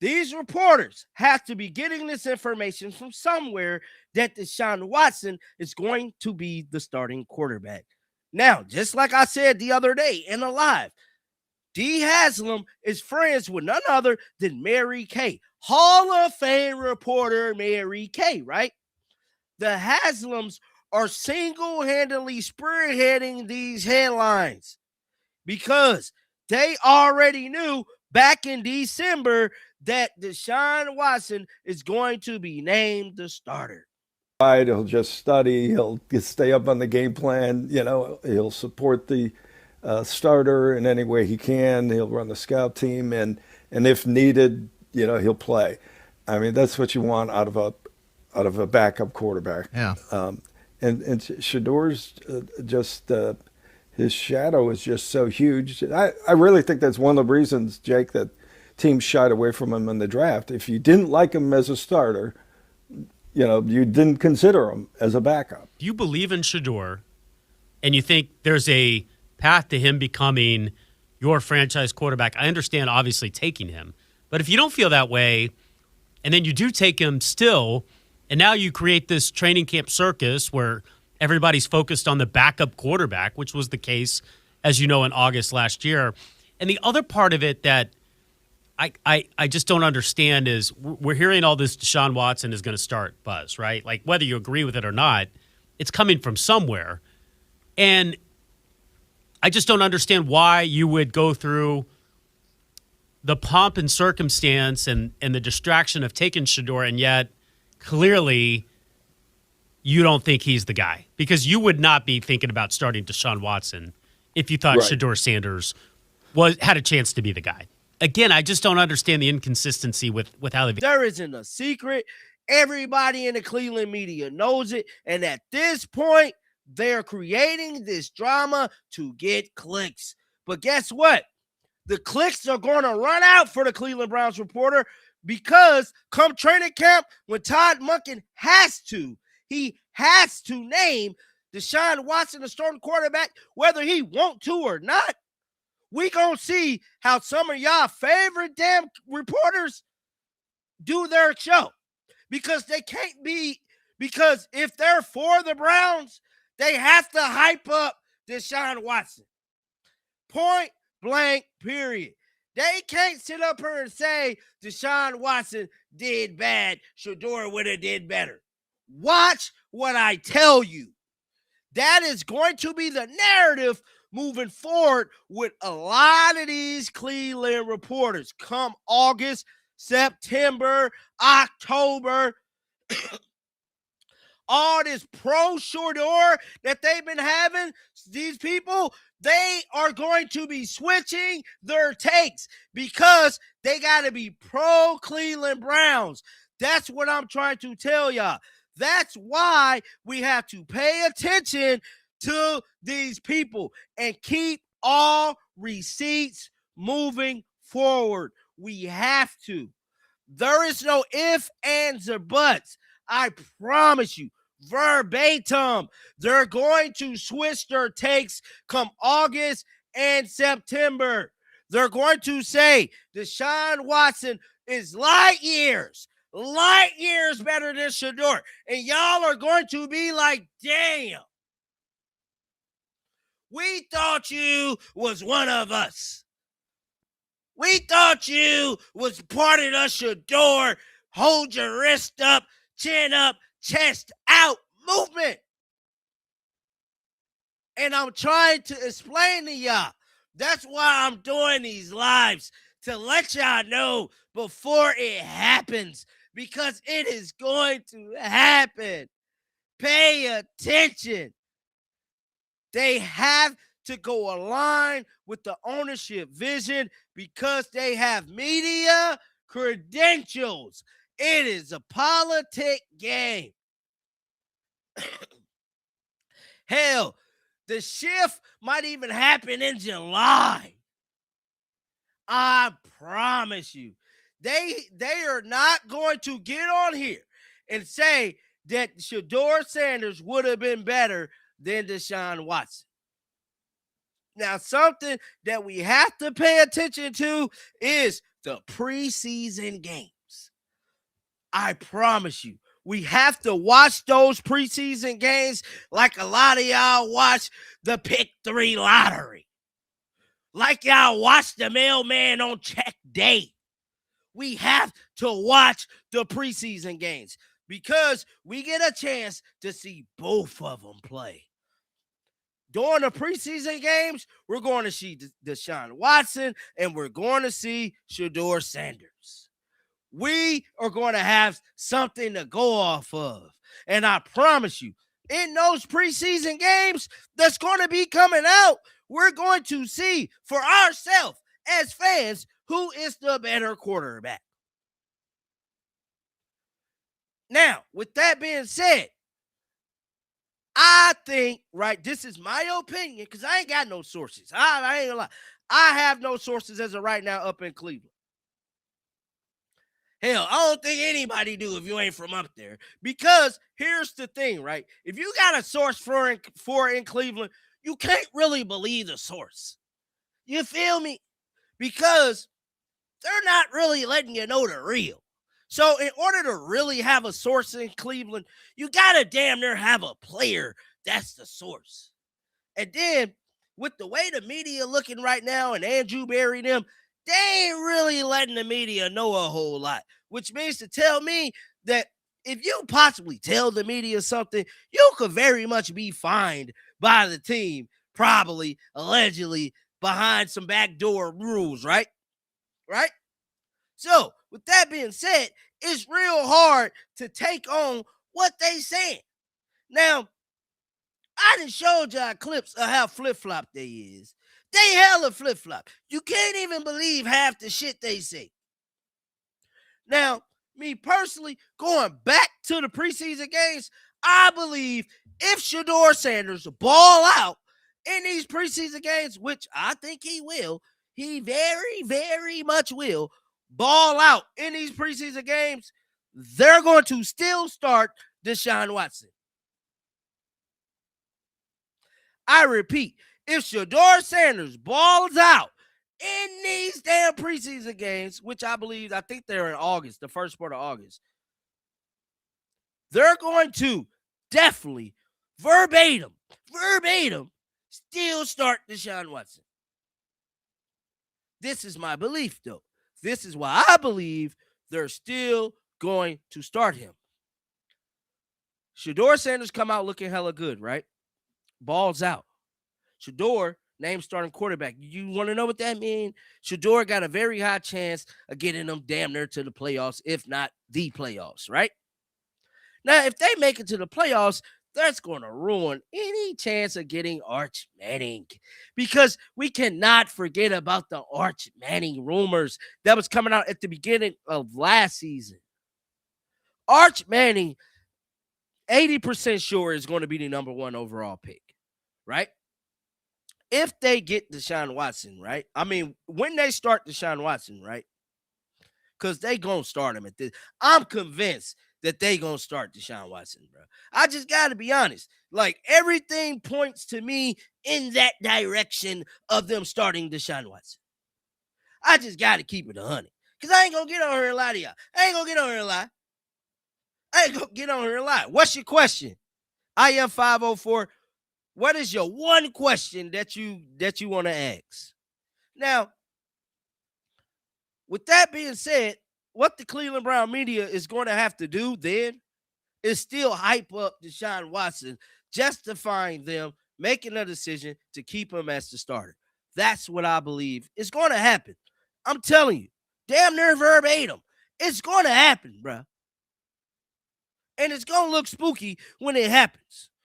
These reporters have to be getting this information from somewhere that Deshaun Watson is going to be the starting quarterback. Now, just like I said the other day in a live, D. Haslam is friends with none other than Mary Kay, Hall of Fame reporter Mary Kay, right? The Haslams are single-handedly spearheading these headlines because they already knew back in December that Deshaun Watson is going to be named the starter. He'll just study. He'll stay up on the game plan. He'll support the starter in any way he can. He'll run the scout team, and if needed, he'll play. I mean, that's what you want out of a backup quarterback. Yeah. And Shedeur's just his shadow is just so huge. I really think that's one of the reasons, Jake, that teams shied away from him in the draft. If you didn't like him as a starter, you didn't consider him as a backup. Do you believe in Shedeur, and you think there's a path to him becoming your franchise quarterback? I understand, obviously, taking him. But if you don't feel that way, and then you do take him still, and now you create this training camp circus where everybody's focused on the backup quarterback, which was the case, as you know, in August last year. And the other part of it that I just don't understand is we're hearing all this Deshaun Watson is going to start buzz, right? Like, whether you agree with it or not, it's coming from somewhere. And I just don't understand why you would go through the pomp and circumstance and the distraction of taking Shedeur, and yet clearly you don't think he's the guy, because you would not be thinking about starting Deshaun Watson if you thought Shedeur Sanders had a chance to be the guy. Again, I just don't understand the inconsistency with how they. There isn't a secret. Everybody in the Cleveland media knows it. And at this point, they're creating this drama to get clicks. But guess what? The clicks are going to run out for the Cleveland Browns reporter, because come training camp, when Todd Monken he has to name Deshaun Watson the starting quarterback, whether he want to or not. We gonna see how some of y'all favorite damn reporters do their show, because they can't be, because if they're for the Browns, they have to hype up Deshaun Watson. Point blank, period. They can't sit up here and say Deshaun Watson did bad, Shedeur would have did better. Watch what I tell you. That is going to be the narrative moving forward with a lot of these Cleveland reporters come August, September, October. All this pro Shedeur that they've been having, these people, they are going to be switching their takes because they got to be pro Cleveland Browns. That's what I'm trying to tell y'all. That's why we have to pay attention to these people and keep all receipts moving forward. We have to. There is no ifs, ands, or buts. I promise you, verbatim, they're going to switch their takes come August and September. They're going to say Deshaun Watson is light years better than Shedeur. And y'all are going to be like, damn. We thought you was one of us. We thought you was part of the Shedeur, hold your wrist up, chin up, chest out movement. And I'm trying to explain to y'all. That's why I'm doing these lives, to let y'all know before it happens, because it is going to happen. Pay attention. They have to go align with the ownership vision because they have media credentials. It is a politic game. Hell, the shift might even happen in July. I promise you. They are not going to get on here and say that Shedeur Sanders would have been better than Deshaun Watson. Now, something that we have to pay attention to is the preseason games. I promise you, we have to watch those preseason games like a lot of y'all watch the Pick 3 lottery. Like y'all watch the mailman on check day. We have to watch the preseason games because we get a chance to see both of them play. During the preseason games, we're going to see Deshaun Watson and we're going to see Shedeur Sanders. We are going to have something to go off of. And I promise you, in those preseason games that's going to be coming out, we're going to see for ourselves as fans who is the better quarterback. Now, with that being said, I think, right, this is my opinion because I ain't got no sources. I ain't gonna lie. I have no sources as of right now up in Cleveland. Hell, I don't think anybody do if you ain't from up there. Because here's the thing, right? If you got a source for in Cleveland, you can't really believe the source. You feel me? Because they're not really letting you know the real. So in order to really have a source in Cleveland, you got to damn near have a player that's the source. And then with the way the media looking right now and Andrew Berry them, they ain't really letting the media know a whole lot, which means to tell me that if you possibly tell the media something, you could very much be fined by the team, probably, allegedly, behind some backdoor rules, right? Right? So, with that being said, it's real hard to take on what they saying. Now, I done showed y'all clips of how flip-flop they is. They hella flip-flop. You can't even believe half the shit they say. Now, me personally, going back to the preseason games, I believe if Shedeur Sanders ball out in these preseason games, which I think he will, he very, very much will, ball out in these preseason games, they're going to still start Deshaun Watson. I repeat, if Shedeur Sanders balls out in these damn preseason games, which I think they're in August, the first part of August, they're going to definitely, verbatim, still start Deshaun Watson. This is my belief, though. This is why I believe they're still going to start him. Shedeur Sanders come out looking hella good, right? Balls out. Shedeur, named starting quarterback. You want to know what that means? Shedeur got a very high chance of getting them damn near to the playoffs, if not the playoffs, right? Now, if they make it to the playoffs, that's going to ruin any chance of getting Arch Manning because we cannot forget about the Arch Manning rumors that was coming out at the beginning of last season. Arch Manning, 80% sure is going to be the number 1 overall pick, right? If they get Deshaun Watson, right? I mean, when they start Deshaun Watson, right? Because they going to start him at this. I'm convinced that they going to start Deshaun Watson, bro. I just got to be honest. Like, everything points to me in that direction of them starting Deshaun Watson. I just got to keep it 100. Because I ain't going to get on here and lie to y'all. I ain't going to get on here and lie. What's your question? I am 504. What is your one question that you want to ask? Now, with that being said, what the Cleveland Brown media is going to have to do then is still hype up Deshaun Watson, justifying them making a decision to keep him as the starter. That's what I believe is going to happen. I'm telling you, damn near verbatim. It's going to happen, bro. And it's going to look spooky when it happens.